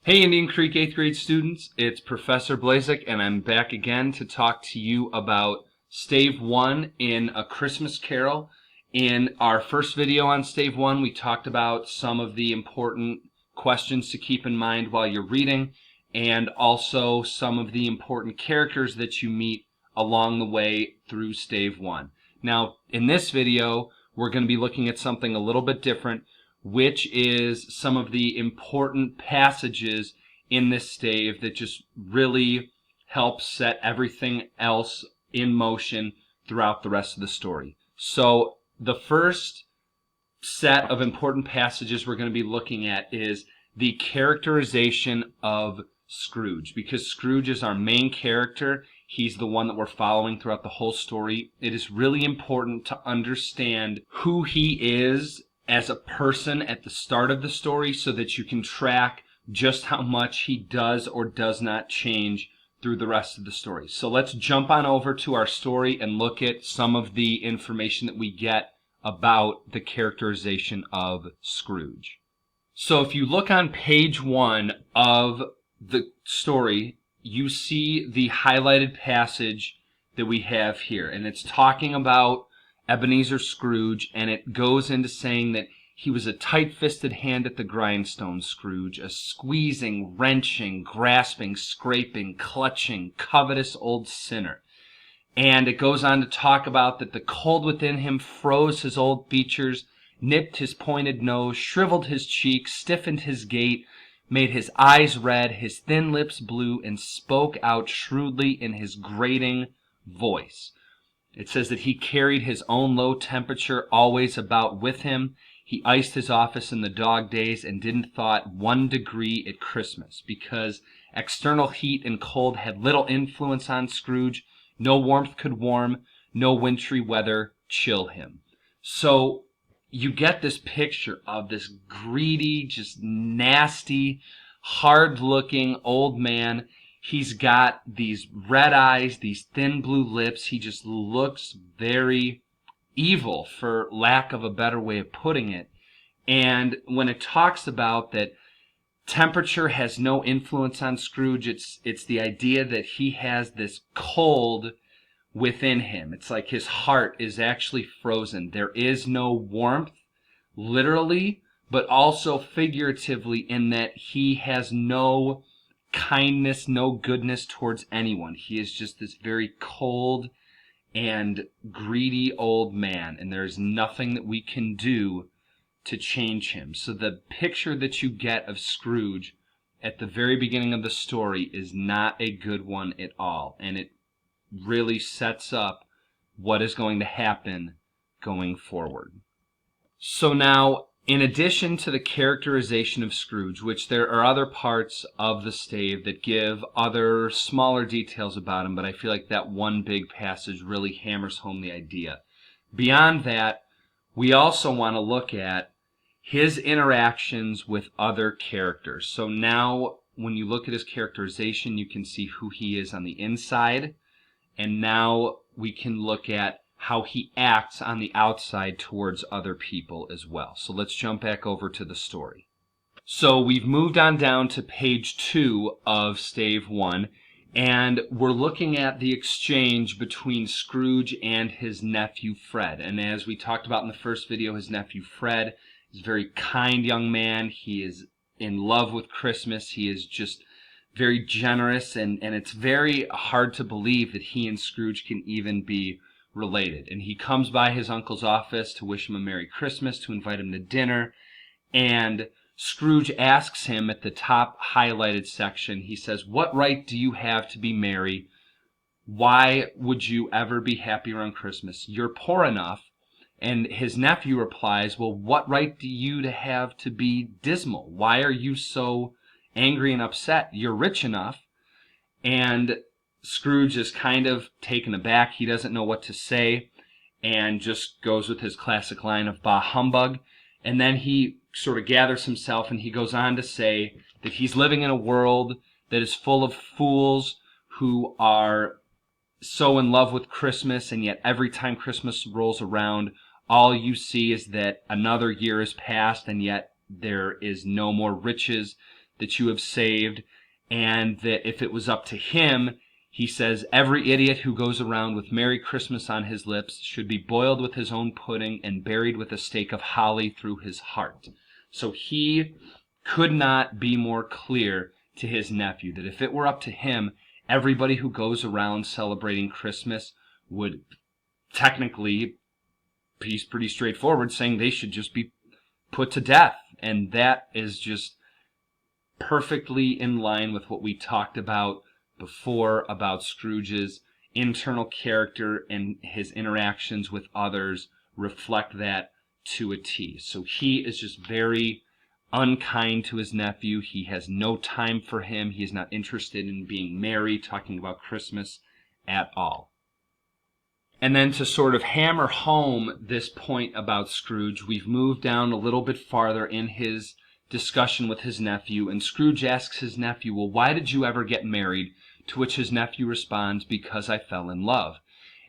Hey Indian Creek 8th grade students, it's Professor Blazek and I'm back again to talk to you about Stave 1 in A Christmas Carol. In our first video on Stave 1, we talked about some of the important questions to keep in mind while you're reading and also some of the important characters that you meet along the way through Stave 1. Now, in this video, we're going to be looking at something a little bit different, which is some of the important passages in this stave that just really help set everything else in motion throughout the rest of the story. So the first set of important passages we're going to be looking at is the characterization of Scrooge, because Scrooge is our main character. He's the one that we're following throughout the whole story. It is really important to understand who he is as a person at the start of the story so that you can track just how much he does or does not change through the rest of the story. So let's jump on over to our story and look at some of the information that we get about the characterization of Scrooge. So if you look on page 1 of the story, you see the highlighted passage that we have here, and it's talking about Ebenezer Scrooge, and it goes into saying that he was a tight-fisted hand at the grindstone, Scrooge, a squeezing, wrenching, grasping, scraping, clutching, covetous old sinner. And it goes on to talk about that the cold within him froze his old features, nipped his pointed nose, shriveled his cheeks, stiffened his gait, made his eyes red, his thin lips blue, and spoke out shrewdly in his grating voice. It says that he carried his own low temperature always about with him. He iced his office in the dog days and didn't thaw 1 degree at Christmas, because external heat and cold had little influence on Scrooge. No warmth could warm, no wintry weather chill him. So you get this picture of this greedy, just nasty, hard-looking old man. He's got these red eyes, these thin blue lips. He just looks very evil, for lack of a better way of putting it. And when it talks about that temperature has no influence on Scrooge, it's the idea that he has this cold within him. It's like his heart is actually frozen. There is no warmth, literally, but also figuratively, in that he has no kindness, no goodness towards anyone. He is just this very cold and greedy old man, and there's nothing that we can do to change him. So the picture that you get of Scrooge at the very beginning of the story is not a good one at all, and it really sets up what is going to happen going forward. So now, in addition to the characterization of Scrooge, which there are other parts of the stave that give other smaller details about him, but I feel like that one big passage really hammers home the idea. Beyond that, we also want to look at his interactions with other characters. So now, when you look at his characterization, you can see who he is on the inside, and now we can look at how he acts on the outside towards other people as well. So let's jump back over to the story. So we've moved on down to page 2 of Stave 1, and we're looking at the exchange between Scrooge and his nephew Fred. And as we talked about in the first video, his nephew Fred is a very kind young man. He is in love with Christmas. He is just very generous, and it's very hard to believe that he and Scrooge can even be related. And he comes by his uncle's office to wish him a Merry Christmas, to invite him to dinner, and Scrooge asks him at the top highlighted section, he says, "What right do you have to be merry? Why would you ever be happy around Christmas? You're poor enough." And his nephew replies, "Well, what right do you to have to be dismal? Why are you so angry and upset? You're rich enough." And Scrooge is kind of taken aback. He doesn't know what to say and just goes with his classic line of "bah humbug." And then he sort of gathers himself and he goes on to say that he's living in a world that is full of fools who are so in love with Christmas, and yet every time Christmas rolls around, all you see is that another year has passed, and yet there is no more riches. that you have saved, and that if it was up to him, he says, every idiot who goes around with Merry Christmas on his lips should be boiled with his own pudding and buried with a stake of holly through his heart. So he could not be more clear to his nephew that if it were up to him, everybody who goes around celebrating Christmas would technically, he's pretty straightforward, saying they should just be put to death. And that is just perfectly in line with what we talked about before about Scrooge's internal character, and his interactions with others reflect that to a T. So he is just very unkind to his nephew. He has no time for him. He is not interested in being merry, talking about Christmas at all. And then to sort of hammer home this point about Scrooge, we've moved down a little bit farther in his discussion with his nephew, and Scrooge asks his nephew, well, why did you ever get married? To which his nephew responds, because I fell in love.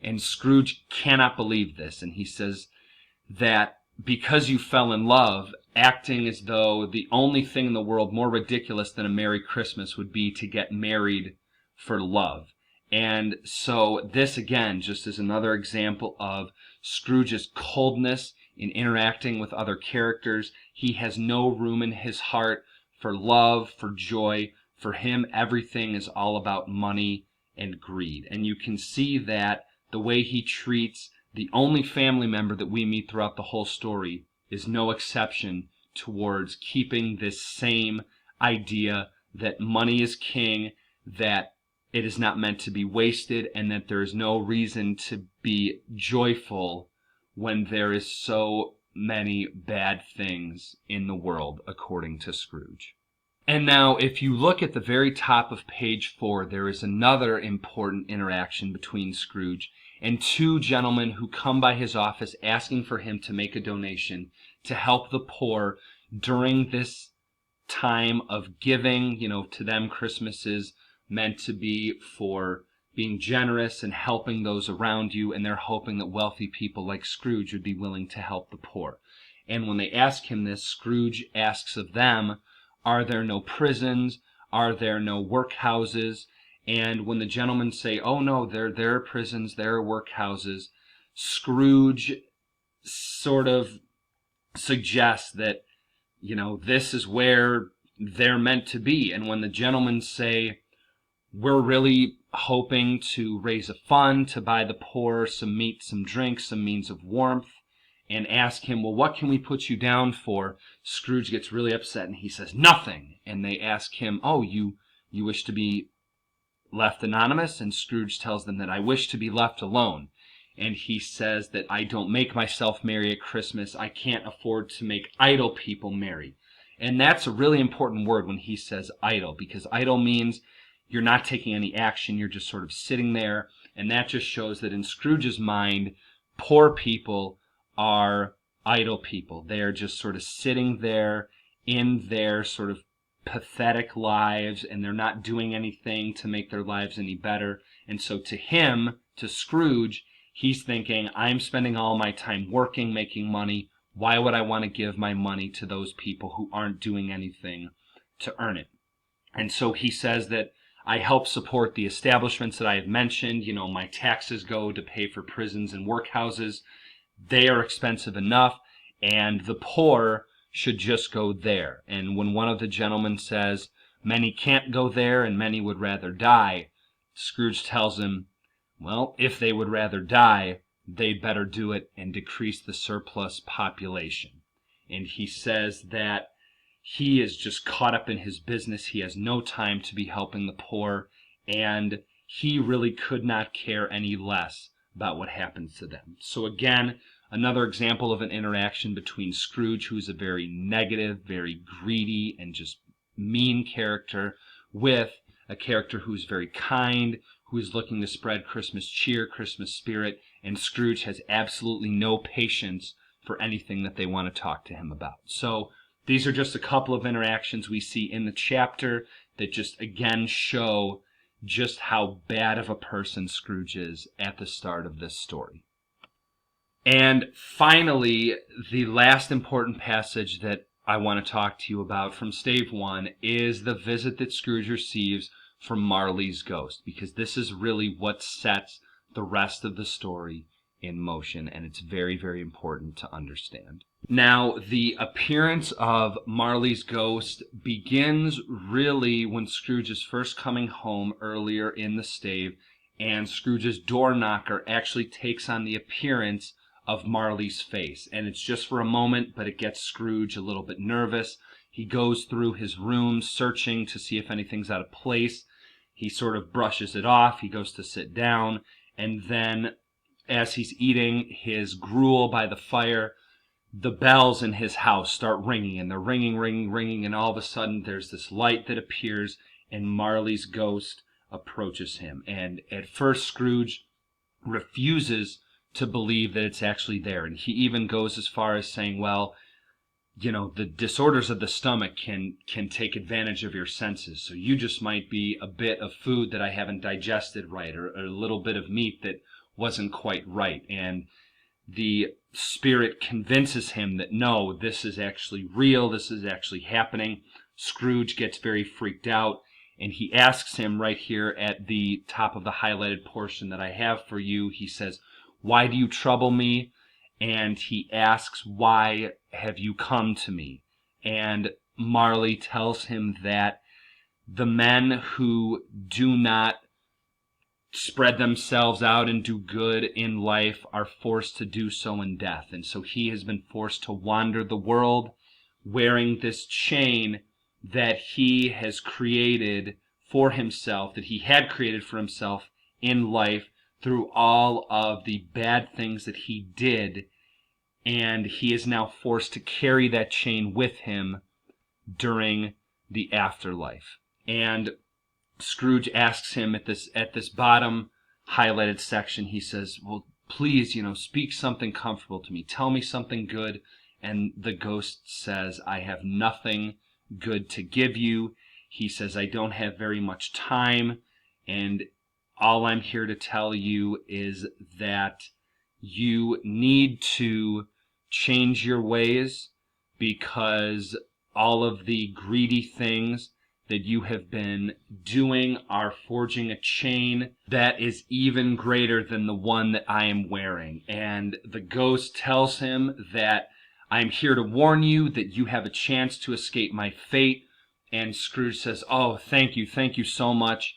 And Scrooge cannot believe this, and he says that because you fell in love, acting as though the only thing in the world more ridiculous than a Merry Christmas would be to get married for love. And so this, again, just is another example of Scrooge's coldness in interacting with other characters. He has no room in his heart for love, for joy. For him, everything is all about money and greed. And you can see that the way he treats the only family member that we meet throughout the whole story is no exception towards keeping this same idea that money is king, that it is not meant to be wasted, and that there is no reason to be joyful when there is so many bad things in the world, according to Scrooge. And now, if you look at the very top of page 4, there is another important interaction between Scrooge and two gentlemen who come by his office asking for him to make a donation to help the poor during this time of giving. You know, to them, Christmas is meant to be for being generous and helping those around you, and they're hoping that wealthy people like Scrooge would be willing to help the poor. And when they ask him this, Scrooge asks of them, are there no prisons? Are there no workhouses? And when the gentlemen say, oh no, there are prisons, there are workhouses, Scrooge sort of suggests that, you know, this is where they're meant to be. And when the gentlemen say, we're really hoping to raise a fund to buy the poor some meat, some drink, some means of warmth, and ask him, well, what can we put you down for? Scrooge gets really upset and he says, nothing. And they ask him, oh, you wish to be left anonymous? And Scrooge tells them that I wish to be left alone. And he says that I don't make myself merry at Christmas. I can't afford to make idle people merry. And that's a really important word when he says idle, because idle means you're not taking any action, you're just sort of sitting there. And that just shows that in Scrooge's mind, poor people are idle people. They are just sort of sitting there in their sort of pathetic lives, and they're not doing anything to make their lives any better. And so to him, to Scrooge, he's thinking, I'm spending all my time working, making money. Why would I want to give my money to those people who aren't doing anything to earn it? And so he says that I help support the establishments that I have mentioned. You know, my taxes go to pay for prisons and workhouses. They are expensive enough, and the poor should just go there. And when one of the gentlemen says, many can't go there and many would rather die, Scrooge tells him, well, if they would rather die, they'd better do it and decrease the surplus population. And he says that he is just caught up in his business. He has no time to be helping the poor, and he really could not care any less about what happens to them. So again, another example of an interaction between Scrooge, who's a very negative, very greedy, and just mean character, with a character who's very kind, who is looking to spread Christmas cheer, Christmas spirit, and Scrooge has absolutely no patience for anything that they want to talk to him about. So these are just a couple of interactions we see in the chapter that just again show just how bad of a person Scrooge is at the start of this story. And finally, the last important passage that I want to talk to you about from Stave 1 is the visit that Scrooge receives from Marley's Ghost, because this is really what sets the rest of the story in motion, and it's very, very important to understand. Now, the appearance of Marley's Ghost begins really when Scrooge is first coming home earlier in the stave, and Scrooge's door knocker actually takes on the appearance of Marley's face. And it's just for a moment, but it gets Scrooge a little bit nervous. He goes through his room searching to see if anything's out of place. He sort of brushes it off. He goes to sit down, and then as he's eating his gruel by the fire, the bells in his house start ringing, and they're ringing, ringing, ringing, and all of a sudden there's this light that appears, and Marley's Ghost approaches him. And at first Scrooge refuses to believe that it's actually there, and he even goes as far as saying, well, you know, the disorders of the stomach can take advantage of your senses, so you just might be a bit of food that I haven't digested right, or a little bit of meat that wasn't quite right. And the spirit convinces him that no, this is actually real, this is actually happening. Scrooge gets very freaked out, and he asks him right here at the top of the highlighted portion that I have for you. He says, "Why do you trouble me?" And he asks, "Why have you come to me?" And Marley tells him that the men who do not spread themselves out and do good in life are forced to do so in death. And so he has been forced to wander the world wearing this chain that he has created for himself, that he had created for himself in life through all of the bad things that he did. And he is now forced to carry that chain with him during the afterlife. And Scrooge asks him at this bottom highlighted section, he says, "Well, please, speak something comfortable to me. Tell me something good." And the ghost says, "I have nothing good to give you." He says, "I don't have very much time, and all I'm here to tell you is that you need to change your ways, because all of the greedy things that you have been doing are forging a chain that is even greater than the one that I am wearing." And the ghost tells him that I'm here to warn you that you have a chance to escape my fate. And Scrooge says, "Oh, thank you so much."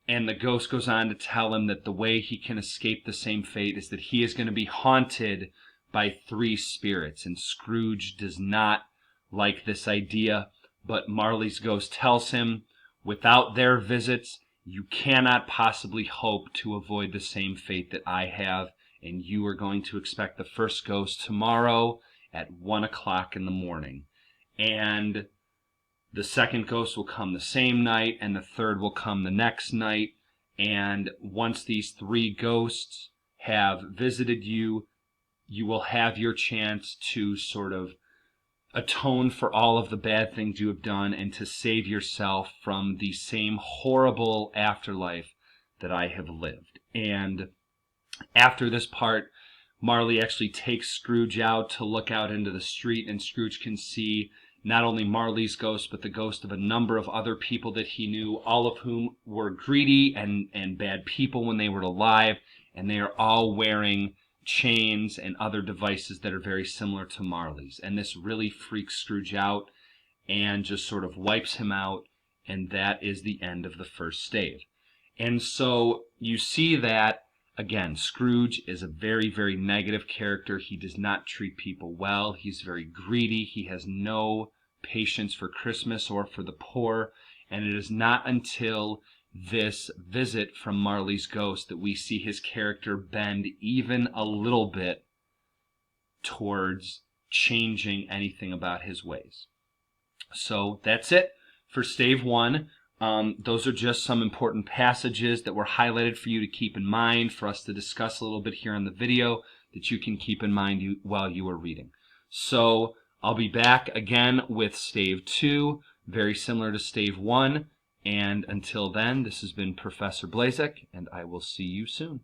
And the ghost goes on to tell him that the way he can escape the same fate is that he is going to be haunted by 3 spirits. And Scrooge does not like this idea, but Marley's Ghost tells him, without their visits, you cannot possibly hope to avoid the same fate that I have, and you are going to expect the first ghost tomorrow at 1 o'clock in the morning. And the second ghost will come the same night, and the third will come the next night. And once these 3 ghosts have visited you, you will have your chance to sort of atone for all of the bad things you have done and to save yourself from the same horrible afterlife that I have lived. And after this part, Marley actually takes Scrooge out to look out into the street, and Scrooge can see not only Marley's ghost, but the ghost of a number of other people that he knew, all of whom were greedy and bad people when they were alive, and they are all wearing chains and other devices that are very similar to Marley's. And this really freaks Scrooge out and just sort of wipes him out, and that is the end of the first stave. And so you see that, again, Scrooge is a very, very negative character. He does not treat people well. He's very greedy. He has no patience for Christmas or for the poor. And it is not until this visit from Marley's Ghost that we see his character bend even a little bit towards changing anything about his ways. So that's it for Stave 1. Those are just some important passages that were highlighted for you to keep in mind, for us to discuss a little bit here in the video, that you can keep in mind while you are reading. So I'll be back again with Stave 2, very similar to Stave 1. And until then, this has been Professor Blazek, and I will see you soon.